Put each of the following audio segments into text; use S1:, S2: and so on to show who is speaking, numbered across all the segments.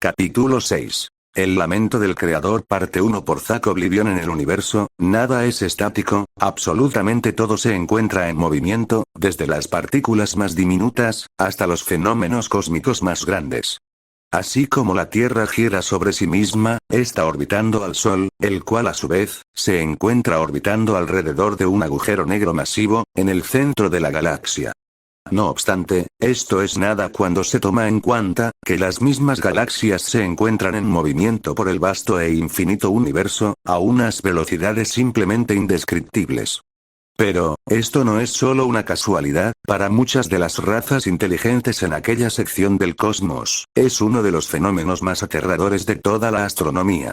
S1: Capítulo 6. El lamento del creador parte 1 por Zack Oblivion. En el universo, nada es estático, absolutamente todo se encuentra en movimiento, desde las partículas más diminutas, hasta los fenómenos cósmicos más grandes. Así como la Tierra gira sobre sí misma, está orbitando al Sol, el cual a su vez, se encuentra orbitando alrededor de un agujero negro masivo, en el centro de la galaxia. No obstante, esto es nada cuando se toma en cuenta, que las mismas galaxias se encuentran en movimiento por el vasto e infinito universo, a unas velocidades simplemente indescriptibles. Pero, esto no es solo una casualidad, para muchas de las razas inteligentes en aquella sección del cosmos, es uno de los fenómenos más aterradores de toda la astronomía.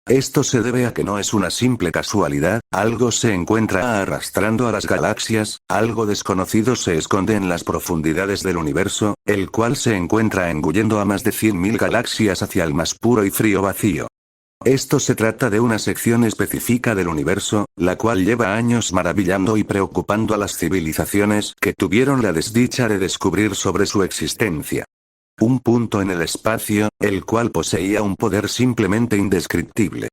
S1: Esto se debe a que no es una simple casualidad, algo se encuentra arrastrando a las galaxias, algo desconocido se esconde en las profundidades del universo, el cual se encuentra engullendo a más de 100.000 galaxias hacia el más puro y frío vacío. Esto se trata de una sección específica del universo, la cual lleva años maravillando y preocupando a las civilizaciones que tuvieron la desdicha de descubrir sobre su existencia. Un punto en el espacio, el cual poseía un poder simplemente indescriptible.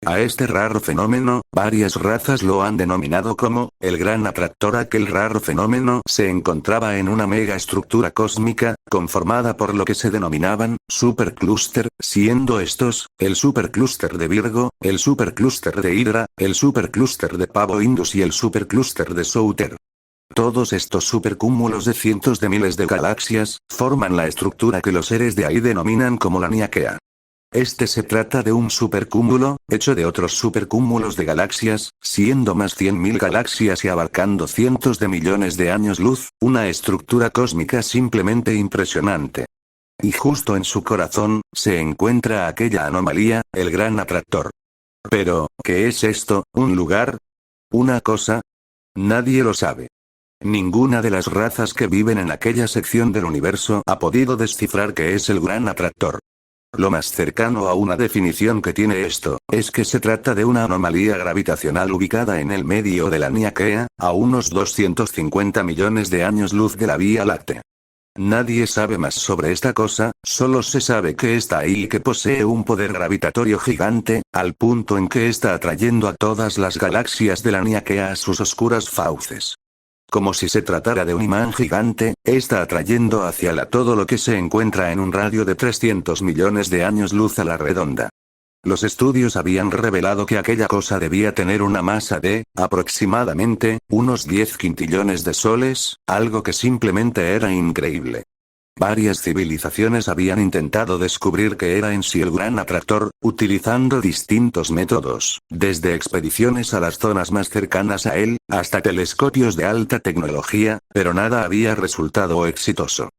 S1: A este raro fenómeno, varias razas lo han denominado como, el gran atractor. Aquel raro fenómeno se encontraba en una mega estructura cósmica, conformada por lo que se denominaban, superclúster, siendo estos, el superclúster de Virgo, el superclúster de Hydra, el superclúster de Pavo Indus y el superclúster de Souter. Todos estos supercúmulos de cientos de miles de galaxias, forman la estructura que los seres de ahí denominan como la Niaquea. Este se trata de un supercúmulo, hecho de otros supercúmulos de galaxias, siendo más 100.000 galaxias y abarcando cientos de millones de años luz, una estructura cósmica simplemente impresionante. Y justo en su corazón, se encuentra aquella anomalía, el gran atractor. Pero, ¿qué es esto? ¿Un lugar? ¿Una cosa? Nadie lo sabe. Ninguna de las razas que viven en aquella sección del universo ha podido descifrar qué es el gran atractor. Lo más cercano a una definición que tiene esto, es que se trata de una anomalía gravitacional ubicada en el medio de la Niaquea, a unos 250 millones de años luz de la Vía Láctea. Nadie sabe más sobre esta cosa, solo se sabe que está ahí y que posee un poder gravitatorio gigante, al punto en que está atrayendo a todas las galaxias de la Niaquea a sus oscuras fauces. Como si se tratara de un imán gigante, está atrayendo hacia la todo lo que se encuentra en un radio de 300 millones de años luz a la redonda. Los estudios habían revelado que aquella cosa debía tener una masa de, aproximadamente, unos 10 quintillones de soles, algo que simplemente era increíble. Varias civilizaciones habían intentado descubrir qué era en sí el gran atractor, utilizando distintos métodos, desde expediciones a las zonas más cercanas a él, hasta telescopios de alta tecnología, pero nada había resultado exitoso.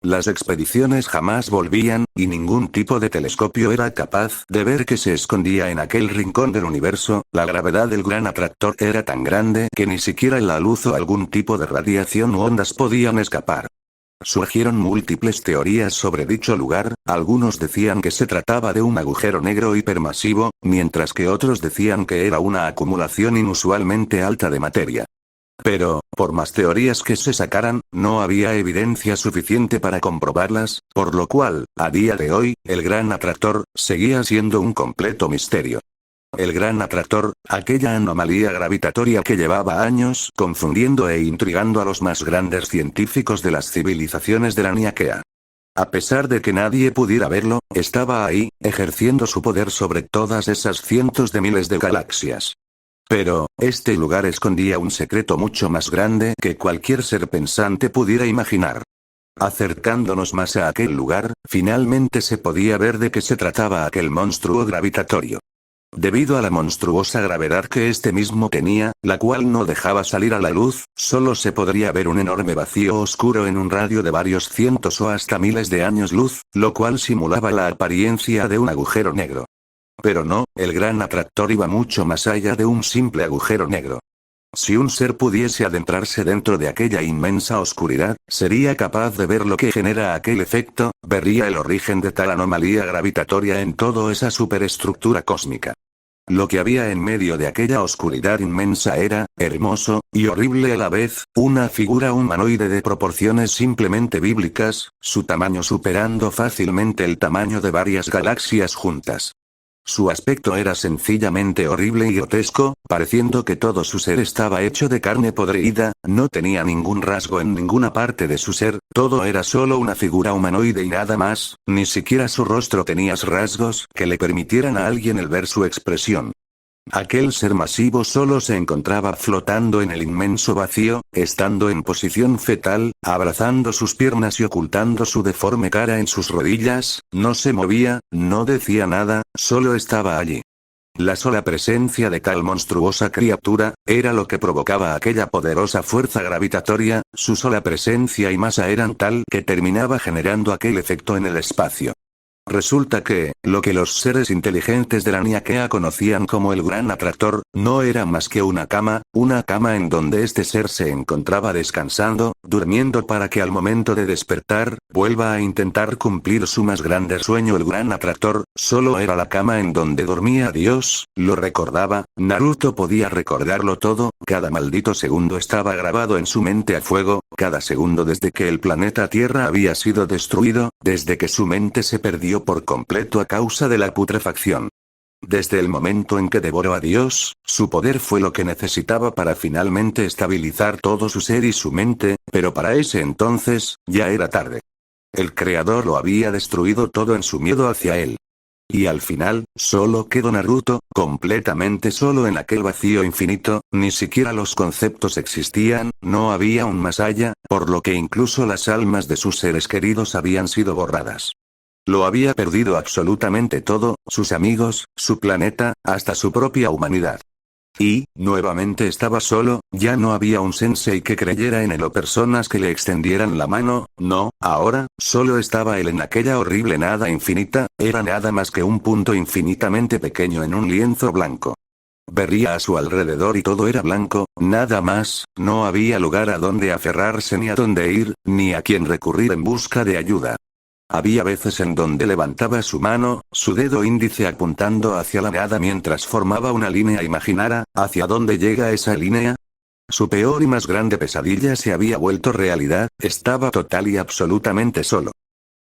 S1: Las expediciones jamás volvían, y ningún tipo de telescopio era capaz de ver qué se escondía en aquel rincón del universo. La gravedad del gran atractor era tan grande que ni siquiera la luz o algún tipo de radiación u ondas podían escapar. Surgieron múltiples teorías sobre dicho lugar, algunos decían que se trataba de un agujero negro hipermasivo, mientras que otros decían que era una acumulación inusualmente alta de materia. Pero, por más teorías que se sacaran, no había evidencia suficiente para comprobarlas, por lo cual, a día de hoy, el gran atractor, seguía siendo un completo misterio. El gran atractor, aquella anomalía gravitatoria que llevaba años confundiendo e intrigando a los más grandes científicos de las civilizaciones de la Niaquea. A pesar de que nadie pudiera verlo, estaba ahí, ejerciendo su poder sobre todas esas cientos de miles de galaxias. Pero, este lugar escondía un secreto mucho más grande que cualquier ser pensante pudiera imaginar. Acercándonos más a aquel lugar, finalmente se podía ver de qué se trataba aquel monstruo gravitatorio. Debido a la monstruosa gravedad que este mismo tenía, la cual no dejaba salir a la luz, solo se podría ver un enorme vacío oscuro en un radio de varios cientos o hasta miles de años luz, lo cual simulaba la apariencia de un agujero negro. Pero no, el gran atractor iba mucho más allá de un simple agujero negro. Si un ser pudiese adentrarse dentro de aquella inmensa oscuridad, sería capaz de ver lo que genera aquel efecto, vería el origen de tal anomalía gravitatoria en toda esa superestructura cósmica. Lo que había en medio de aquella oscuridad inmensa era, hermoso, y horrible a la vez, una figura humanoide de proporciones simplemente bíblicas, su tamaño superando fácilmente el tamaño de varias galaxias juntas. Su aspecto era sencillamente horrible y grotesco, pareciendo que todo su ser estaba hecho de carne podrida, no tenía ningún rasgo en ninguna parte de su ser, todo era solo una figura humanoide y nada más, ni siquiera su rostro tenía rasgos que le permitieran a alguien el ver su expresión. Aquel ser masivo solo se encontraba flotando en el inmenso vacío, estando en posición fetal, abrazando sus piernas y ocultando su deforme cara en sus rodillas, no se movía, no decía nada, solo estaba allí. La sola presencia de tal monstruosa criatura, era lo que provocaba aquella poderosa fuerza gravitatoria, su sola presencia y masa eran tal que terminaba generando aquel efecto en el espacio. Resulta que, lo que los seres inteligentes de la Niaquea conocían como el gran atractor, no era más que una cama en donde este ser se encontraba descansando, durmiendo para que al momento de despertar, vuelva a intentar cumplir su más grande sueño. El gran atractor, solo era la cama en donde dormía Dios, lo recordaba, Naruto podía recordarlo todo, cada maldito segundo estaba grabado en su mente a fuego, cada segundo desde que el planeta Tierra había sido destruido, desde que su mente se perdió por completo a causa de la putrefacción. Desde el momento en que devoró a Dios, su poder fue lo que necesitaba para finalmente estabilizar todo su ser y su mente, pero para ese entonces, ya era tarde. El Creador lo había destruido todo en su miedo hacia él. Y al final, solo quedó Naruto, completamente solo en aquel vacío infinito, ni siquiera los conceptos existían, no había un más allá, por lo que incluso las almas de sus seres queridos habían sido borradas. Lo había perdido absolutamente todo, sus amigos, su planeta, hasta su propia humanidad. Y, nuevamente estaba solo, ya no había un sensei que creyera en él o personas que le extendieran la mano, no, ahora, solo estaba él en aquella horrible nada infinita, era nada más que un punto infinitamente pequeño en un lienzo blanco. Veía a su alrededor y todo era blanco, nada más, no había lugar a donde aferrarse ni a dónde ir, ni a quién recurrir en busca de ayuda. Había veces en donde levantaba su mano, su dedo índice apuntando hacia la nada mientras formaba una línea imaginara, ¿hacia dónde llega esa línea? Su peor y más grande pesadilla se había vuelto realidad, estaba total y absolutamente solo.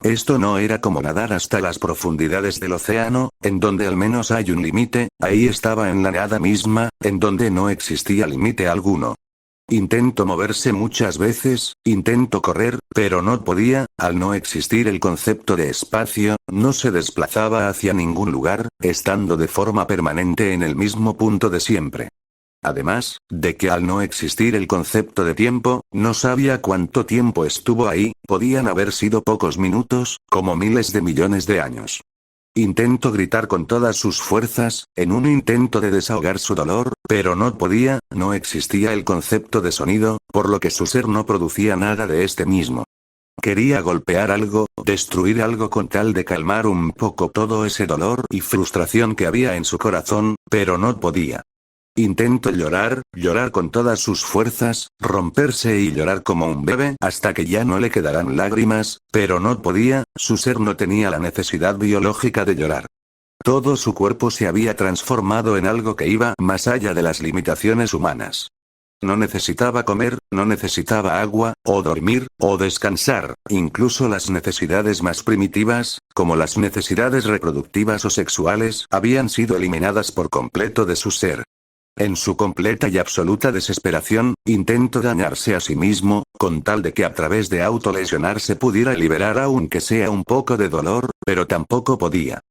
S1: Esto no era como nadar hasta las profundidades del océano, en donde al menos hay un límite, ahí estaba en la nada misma, en donde no existía límite alguno. Intentó moverse muchas veces, intentó correr, pero no podía, al no existir el concepto de espacio, no se desplazaba hacia ningún lugar, estando de forma permanente en el mismo punto de siempre. Además, de que al no existir el concepto de tiempo, no sabía cuánto tiempo estuvo ahí, podían haber sido pocos minutos, como miles de millones de años. Intentó gritar con todas sus fuerzas, en un intento de desahogar su dolor, pero no podía, no existía el concepto de sonido, por lo que su ser no producía nada de este mismo. Quería golpear algo, destruir algo con tal de calmar un poco todo ese dolor y frustración que había en su corazón, pero no podía. Intentó llorar con todas sus fuerzas, romperse y llorar como un bebé hasta que ya no le quedaran lágrimas, pero no podía, su ser no tenía la necesidad biológica de llorar. Todo su cuerpo se había transformado en algo que iba más allá de las limitaciones humanas. No necesitaba comer, no necesitaba agua, o dormir, o descansar, incluso las necesidades más primitivas, como las necesidades reproductivas o sexuales, habían sido eliminadas por completo de su ser. En su completa y absoluta desesperación, intentó dañarse a sí mismo, con tal de que a través de autolesionarse pudiera liberar aunque sea un poco de dolor, pero tampoco podía.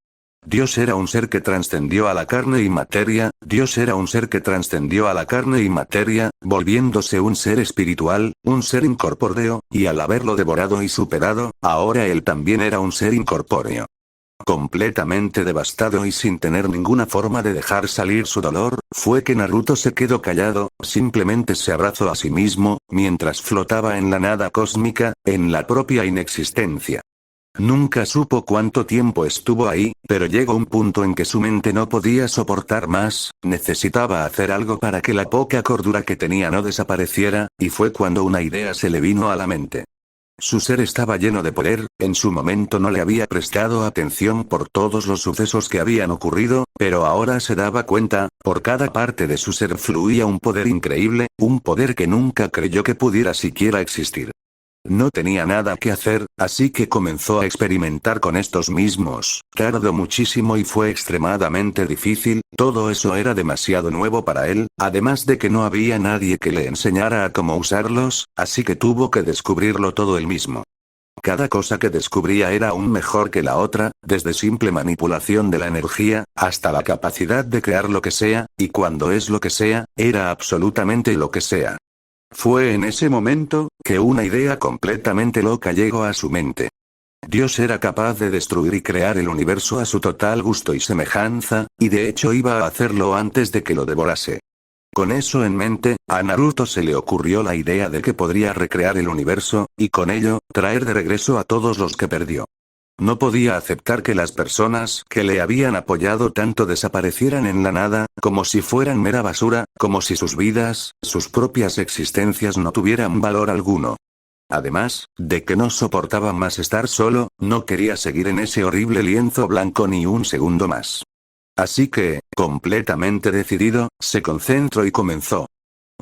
S1: Dios era un ser que trascendió a la carne y materia, Dios era un ser que trascendió a la carne y materia, volviéndose un ser espiritual, un ser incorpóreo, y al haberlo devorado y superado, ahora él también era un ser incorpóreo. Completamente devastado y sin tener ninguna forma de dejar salir su dolor, fue que Naruto se quedó callado, simplemente se abrazó a sí mismo, mientras flotaba en la nada cósmica, en la propia inexistencia. Nunca supo cuánto tiempo estuvo ahí, pero llegó un punto en que su mente no podía soportar más, necesitaba hacer algo para que la poca cordura que tenía no desapareciera, y fue cuando una idea se le vino a la mente. Su ser estaba lleno de poder, en su momento no le había prestado atención por todos los sucesos que habían ocurrido, pero ahora se daba cuenta, por cada parte de su ser fluía un poder increíble, un poder que nunca creyó que pudiera siquiera existir. No tenía nada que hacer, así que comenzó a experimentar con estos mismos. Tardó muchísimo y fue extremadamente difícil, todo eso era demasiado nuevo para él, además de que no había nadie que le enseñara a cómo usarlos, así que tuvo que descubrirlo todo él mismo. Cada cosa que descubría era aún mejor que la otra, desde simple manipulación de la energía, hasta la capacidad de crear lo que sea, y cuando es lo que sea, era absolutamente lo que sea. Fue en ese momento, que una idea completamente loca llegó a su mente. Dios era capaz de destruir y crear el universo a su total gusto y semejanza, y de hecho iba a hacerlo antes de que lo devorase. Con eso en mente, a Naruto se le ocurrió la idea de que podría recrear el universo, y con ello, traer de regreso a todos los que perdió. No podía aceptar que las personas que le habían apoyado tanto desaparecieran en la nada, como si fueran mera basura, como si sus vidas, sus propias existencias no tuvieran valor alguno. Además, de que no soportaba más estar solo, no quería seguir en ese horrible lienzo blanco ni un segundo más. Así que, completamente decidido, se concentró y comenzó.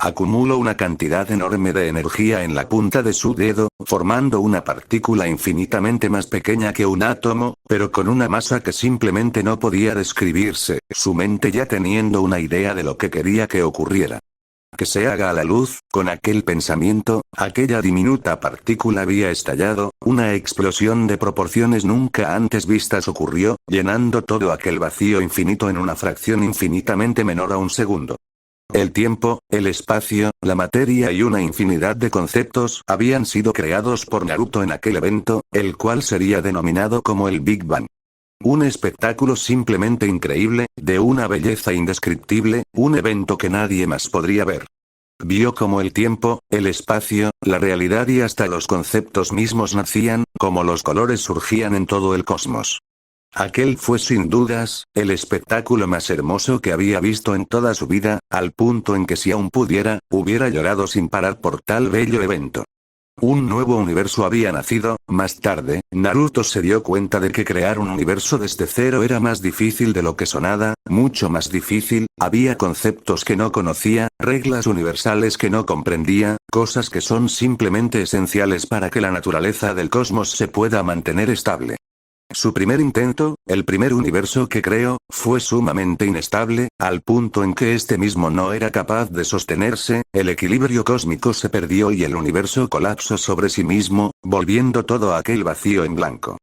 S1: Acumuló una cantidad enorme de energía en la punta de su dedo, formando una partícula infinitamente más pequeña que un átomo, pero con una masa que simplemente no podía describirse, su mente ya teniendo una idea de lo que quería que ocurriera. Que se haga a la luz, con aquel pensamiento, aquella diminuta partícula había estallado, una explosión de proporciones nunca antes vistas ocurrió, llenando todo aquel vacío infinito en una fracción infinitamente menor a un segundo. El tiempo, el espacio, la materia y una infinidad de conceptos habían sido creados por Naruto en aquel evento, el cual sería denominado como el Big Bang. Un espectáculo simplemente increíble, de una belleza indescriptible, un evento que nadie más podría ver. Vio como el tiempo, el espacio, la realidad y hasta los conceptos mismos nacían, como los colores surgían en todo el cosmos. Aquel fue sin dudas, el espectáculo más hermoso que había visto en toda su vida, al punto en que si aún pudiera, hubiera llorado sin parar por tal bello evento. Un nuevo universo había nacido. Más tarde, Naruto se dio cuenta de que crear un universo desde cero era más difícil de lo que sonaba, mucho más difícil, había conceptos que no conocía, reglas universales que no comprendía, cosas que son simplemente esenciales para que la naturaleza del cosmos se pueda mantener estable. Su primer intento, el primer universo que creó, fue sumamente inestable, al punto en que este mismo no era capaz de sostenerse, el equilibrio cósmico se perdió y el universo colapsó sobre sí mismo, volviendo todo aquel vacío en blanco.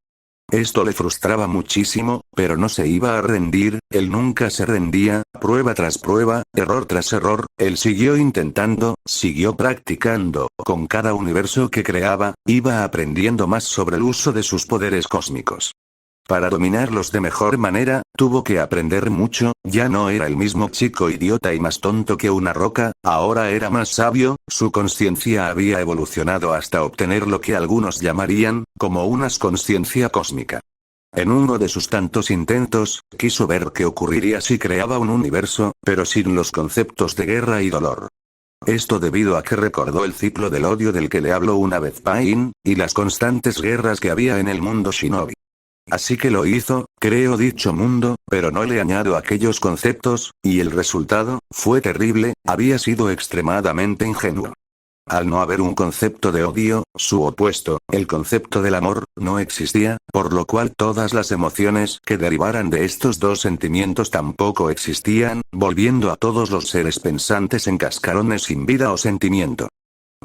S1: Esto le frustraba muchísimo, pero no se iba a rendir, él nunca se rendía, prueba tras prueba, error tras error, él siguió intentando, siguió practicando, con cada universo que creaba, iba aprendiendo más sobre el uso de sus poderes cósmicos. Para dominarlos de mejor manera, tuvo que aprender mucho, ya no era el mismo chico idiota y más tonto que una roca, ahora era más sabio, su conciencia había evolucionado hasta obtener lo que algunos llamarían, como una conciencia cósmica. En uno de sus tantos intentos, quiso ver qué ocurriría si creaba un universo, pero sin los conceptos de guerra y dolor. Esto debido a que recordó el ciclo del odio del que le habló una vez Pain, y las constantes guerras que había en el mundo shinobi. Así que lo hizo, creó dicho mundo, pero no le añadió aquellos conceptos, y el resultado, fue terrible, había sido extremadamente ingenuo. Al no haber un concepto de odio, su opuesto, el concepto del amor, no existía, por lo cual todas las emociones que derivaran de estos dos sentimientos tampoco existían, volviendo a todos los seres pensantes en cascarones sin vida o sentimiento.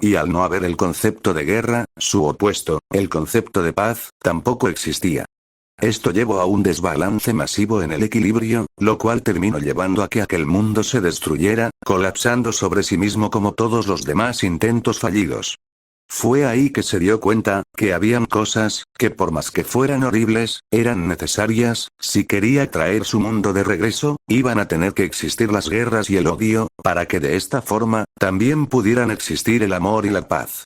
S1: Y al no haber el concepto de guerra, su opuesto, el concepto de paz, tampoco existía. Esto llevó a un desbalance masivo en el equilibrio, lo cual terminó llevando a que aquel mundo se destruyera, colapsando sobre sí mismo como todos los demás intentos fallidos. Fue ahí que se dio cuenta, que habían cosas, que por más que fueran horribles, eran necesarias, si quería traer su mundo de regreso, iban a tener que existir las guerras y el odio, para que de esta forma, también pudieran existir el amor y la paz.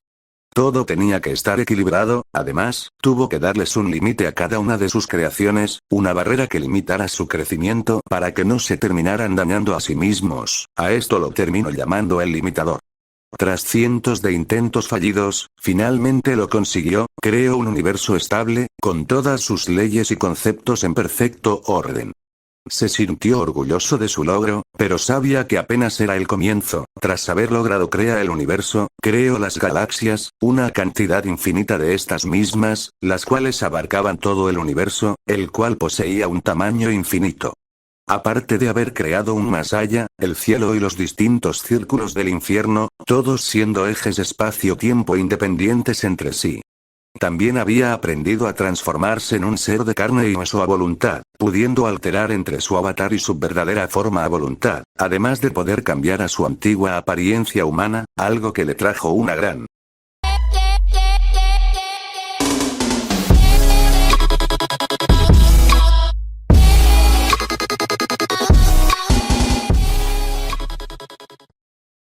S1: Todo tenía que estar equilibrado, además, tuvo que darles un límite a cada una de sus creaciones, una barrera que limitara su crecimiento para que no se terminaran dañando a sí mismos, a esto lo terminó llamando el limitador. Tras cientos de intentos fallidos, finalmente lo consiguió, creó un universo estable, con todas sus leyes y conceptos en perfecto orden. Se sintió orgulloso de su logro, pero sabía que apenas era el comienzo. Tras haber logrado crear el universo, creó las galaxias, una cantidad infinita de estas mismas, las cuales abarcaban todo el universo, el cual poseía un tamaño infinito. Aparte de haber creado un más allá, el cielo y los distintos círculos del infierno, todos siendo ejes espacio-tiempo independientes entre sí. También había aprendido a transformarse en un ser de carne y hueso a voluntad, pudiendo alterar entre su avatar y su verdadera forma a voluntad, además de poder cambiar a su antigua apariencia humana, algo que le trajo una gran